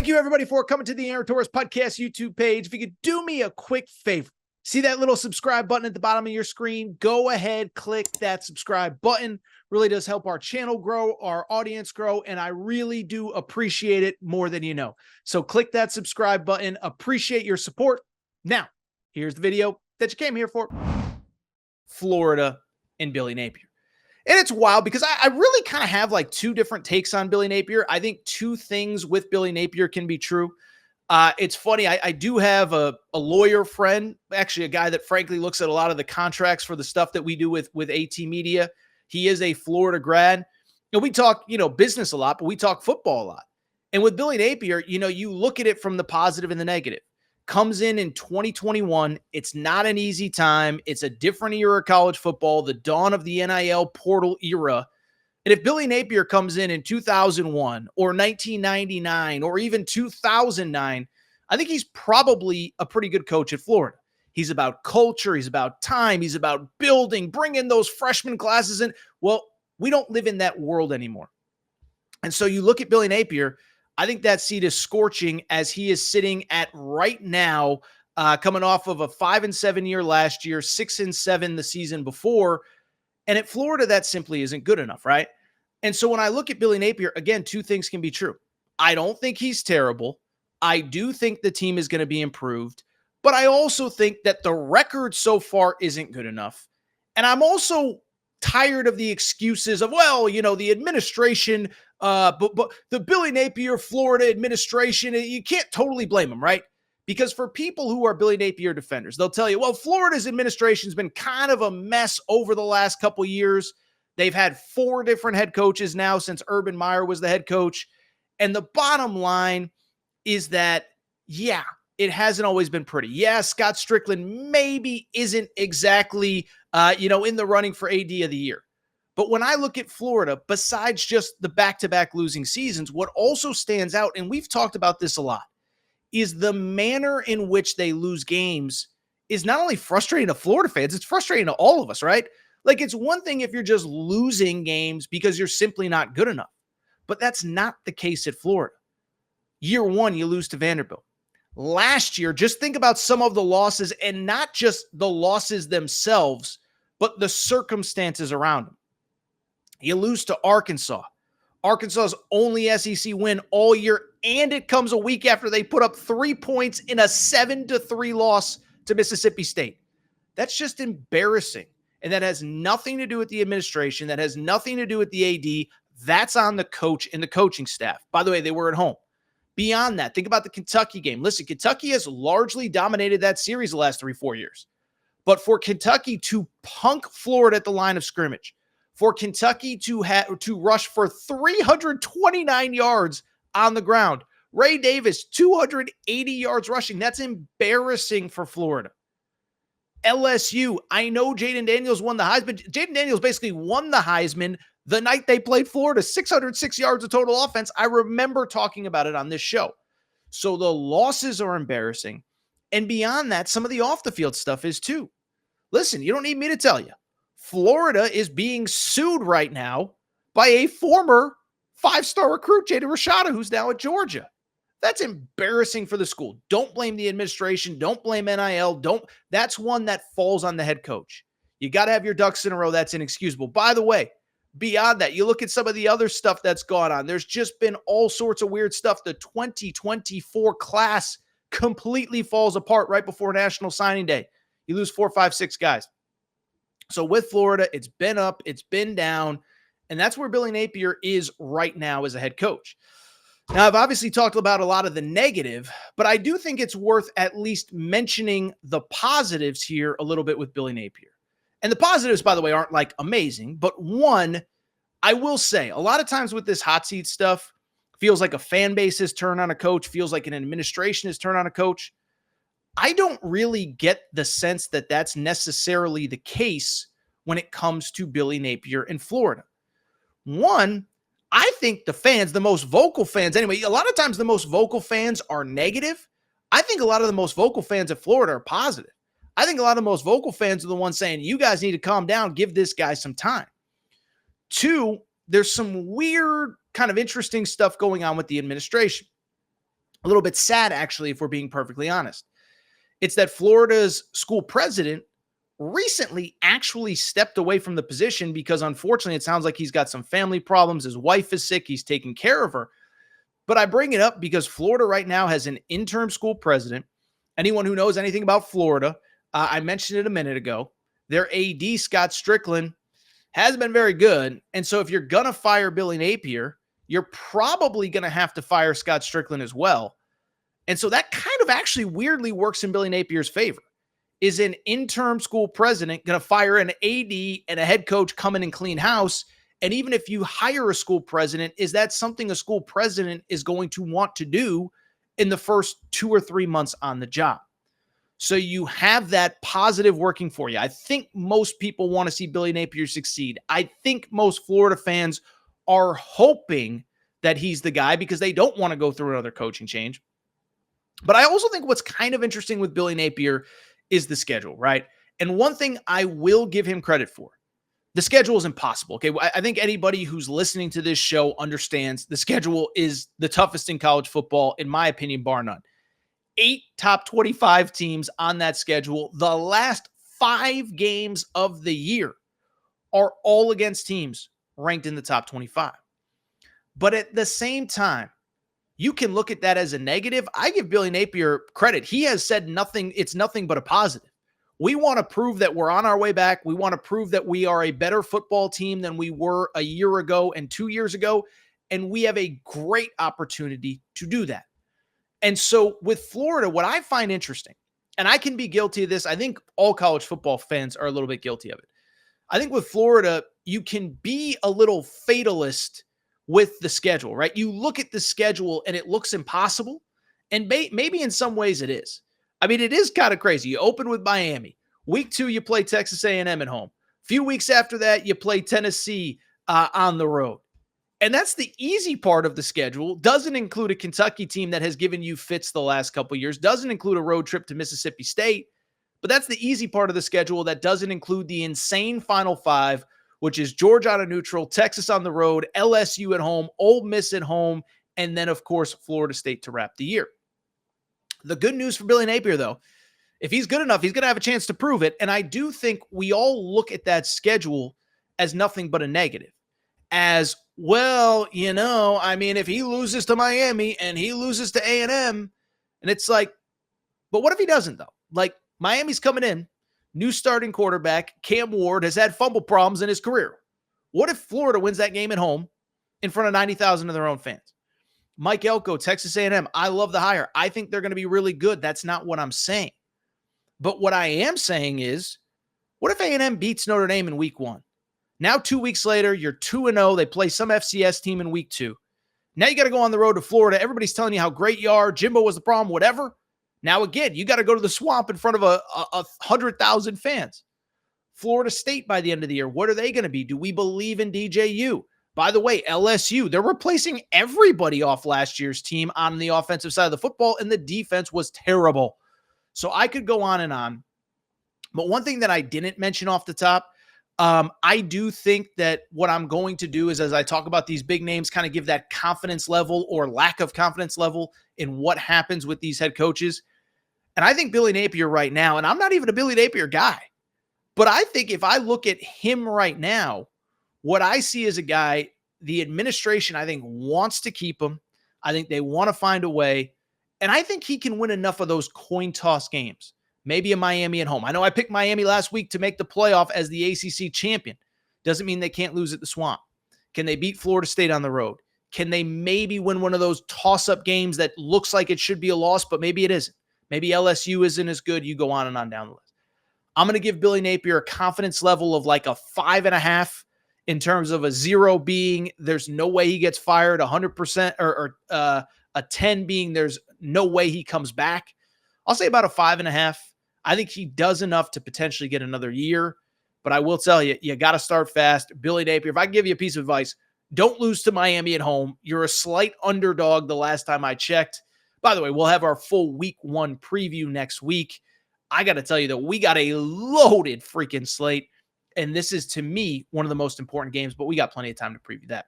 Thank you, everybody, for coming to the Aaron Torres Podcast YouTube page. If you could do me a quick favor, see that little subscribe button at the bottom of your screen? Go ahead, click that subscribe button. Really does help our channel grow, our audience grow, and I really do appreciate it more than you know. So click that subscribe button. Appreciate your support. Now, here's the video that you came here for. Florida and Billy Napier. And it's wild because I really kind of have like two different takes on Billy Napier. I think two things with Billy Napier can be true. It's funny. I do have a lawyer friend, actually a guy that frankly looks at a lot of the contracts for the stuff that we do with AT Media. He is a Florida grad. And we talk, business a lot, but we talk football a lot. And with Billy Napier, you look at it from the positive and the negative. Comes in 2021. It's not an easy time. It's a different era of college football, the dawn of the NIL portal era. And if Billy Napier comes in 2001 or 1999 or even 2009, I think he's probably a pretty good coach at Florida. He's about culture. He's about time. He's about building, bringing those freshman classes in. Well, we don't live in that world anymore. And so you look at Billy Napier, I think that seat is scorching as he is sitting at right now, coming off of a 5-7 year last year, 6-7 the season before. And at Florida, that simply isn't good enough, right? And so when I look at Billy Napier, again, two things can be true. I don't think he's terrible. I do think the team is going to be improved, but I also think that the record so far isn't good enough. And I'm also tired of the excuses of, the administration, but the Billy Napier, Florida administration, you can't totally blame them, right? Because for people who are Billy Napier defenders, they'll tell you, well, Florida's administration has been kind of a mess over the last couple years. They've had 4 different head coaches now since Urban Meyer was the head coach. And the bottom line is that, it hasn't always been pretty. Yeah, Scott Strickland maybe isn't exactly, in the running for AD of the year. But when I look at Florida, besides just the back-to-back losing seasons, what also stands out, and we've talked about this a lot, is the manner in which they lose games is not only frustrating to Florida fans, it's frustrating to all of us, right? Like, it's one thing if you're just losing games because you're simply not good enough. But that's not the case at Florida. Year 1, you lose to Vanderbilt. Last year, just think about some of the losses, and not just the losses themselves, but the circumstances around them. You lose to Arkansas. Arkansas's only SEC win all year, and it comes a week after they put up 3 points in a 7-3 loss to Mississippi State. That's just embarrassing, and that has nothing to do with the administration. That has nothing to do with the AD. That's on the coach and the coaching staff. By the way, they were at home. Beyond that, think about the Kentucky game. Listen, Kentucky has largely dominated that series the last 3-4 years. But for Kentucky to punk Florida at the line of scrimmage, for Kentucky to rush for 329 yards on the ground, Ray Davis, 280 yards rushing, that's embarrassing for Florida. LSU, I know Jaden Daniels won the Heisman. Jaden Daniels basically won the Heisman the night they played Florida, 606 yards of total offense. I remember talking about it on this show. So the losses are embarrassing. And beyond that, some of the off-the-field stuff is too. Listen, you don't need me to tell you. Florida is being sued right now by a former 5-star recruit, Jaden Rashada, who's now at Georgia. That's embarrassing for the school. Don't blame the administration. Don't blame NIL. That's one that falls on the head coach. You got to have your ducks in a row. That's inexcusable. By the way, beyond that, you look at some of the other stuff that's gone on. There's just been all sorts of weird stuff. The 2024 class completely falls apart right before National Signing Day. You lose 4, 5, 6 guys. So with Florida, it's been up, it's been down, and that's where Billy Napier is right now as a head coach. Now, I've obviously talked about a lot of the negative, but I do think it's worth at least mentioning the positives here a little bit with Billy Napier. And the positives, by the way, aren't like amazing, but one, I will say, a lot of times with this hot seat stuff, feels like a fan base has turned on a coach, feels like an administration has turned on a coach. I don't really get the sense that that's necessarily the case when it comes to Billy Napier in Florida. One, I think the fans, the most vocal fans, anyway, a lot of times the most vocal fans are negative. I think a lot of the most vocal fans at Florida are positive. I think a lot of the most vocal fans are the ones saying, you guys need to calm down, give this guy some time. Two, there's some weird kind of interesting stuff going on with the administration. a little bit sad, actually, if we're being perfectly honest. It's that Florida's school president recently actually stepped away from the position because, unfortunately, it sounds like he's got some family problems. His wife is sick. He's taking care of her. But I bring it up because Florida right now has an interim school president. Anyone who knows anything about Florida, I mentioned it a minute ago. Their AD, Scott Strickland, has been very good. And so if you're going to fire Billy Napier, you're probably going to have to fire Scott Strickland as well. And so that kind of actually weirdly works in Billy Napier's favor. Is an interim school president going to fire an AD and a head coach come in and clean house? And even if you hire a school president, is that something a school president is going to want to do in the first 2 or 3 months on the job? So you have that positive working for you. I think most people want to see Billy Napier succeed. I think most Florida fans are hoping that he's the guy because they don't want to go through another coaching change. But I also think what's kind of interesting with Billy Napier is the schedule, right? And one thing I will give him credit for, the schedule is impossible. Okay. I think anybody who's listening to this show understands the schedule is the toughest in college football, in my opinion, bar none. 8 top 25 teams on that schedule. The last 5 games of the year are all against teams ranked in the top 25. But at the same time, you can look at that as a negative. I give Billy Napier credit. He has said nothing. It's nothing but a positive. We want to prove that we're on our way back. We want to prove that we are a better football team than we were a year ago and 2 years ago. And we have a great opportunity to do that. And so with Florida, what I find interesting, and I can be guilty of this, I think all college football fans are a little bit guilty of it. I think with Florida, you can be a little fatalist with the schedule, right? You look at the schedule and it looks impossible. And maybe in some ways it is. I mean, it is kind of crazy. You open with Miami. Week 2, you play Texas A&M at home. A few weeks after that, you play Tennessee on the road. And that's the easy part of the schedule. Doesn't include a Kentucky team that has given you fits the last couple of years. Doesn't include a road trip to Mississippi State. But that's the easy part of the schedule that doesn't include the insane Final 5, which is Georgia on a neutral, Texas on the road, LSU at home, Ole Miss at home, and then, of course, Florida State to wrap the year. The good news for Billy Napier, though, if he's good enough, he's going to have a chance to prove it. And I do think we all look at that schedule as nothing but a negative. As, well, you know, I mean, if he loses to Miami and he loses to A&M, and it's like, but what if he doesn't, though? Like, Miami's coming in, new starting quarterback, Cam Ward, has had fumble problems in his career. What if Florida wins that game at home in front of 90,000 of their own fans? Mike Elko, Texas A&M, I love the hire. I think they're going to be really good. That's not what I'm saying. But what I am saying is, what if A&M beats Notre Dame in week 1? Now 2 weeks later, you're 2-0. They play some FCS team in week 2. Now you got to go on the road to Florida. Everybody's telling you how great you are. Jimbo was the problem, whatever. Now, again, you got to go to the Swamp in front of a 100,000 fans. Florida State by the end of the year, what are they going to be? Do we believe in DJU? By the way, LSU, they're replacing everybody off last year's team on the offensive side of the football, and the defense was terrible. So I could go on and on. But one thing that I didn't mention off the top, I do think that what I'm going to do is, as I talk about these big names, kind of give that confidence level or lack of confidence level in what happens with these head coaches. And I think Billy Napier right now, and I'm not even a Billy Napier guy, but I think if I look at him right now, what I see is a guy, the administration, I think, wants to keep him. I think they want to find a way. And I think he can win enough of those coin toss games. Maybe a Miami at home. I know I picked Miami last week to make the playoff as the ACC champion. Doesn't mean they can't lose at the Swamp. Can they beat Florida State on the road? Can they maybe win one of those toss-up games that looks like it should be a loss, but maybe it isn't? Maybe LSU isn't as good. You go on and on down the list. I'm going to give Billy Napier a confidence level of like a 5.5 in terms of a 0 being there's no way he gets fired, 100%, or a 10 being there's no way he comes back. I'll say about a 5.5. I think he does enough to potentially get another year. But I will tell you, you got to start fast. Billy Napier, if I can give you a piece of advice, don't lose to Miami at home. You're a slight underdog the last time I checked. By the way, we'll have our full week 1 preview next week. I got to tell you that we got a loaded freaking slate. And this is, to me, one of the most important games, but we got plenty of time to preview that.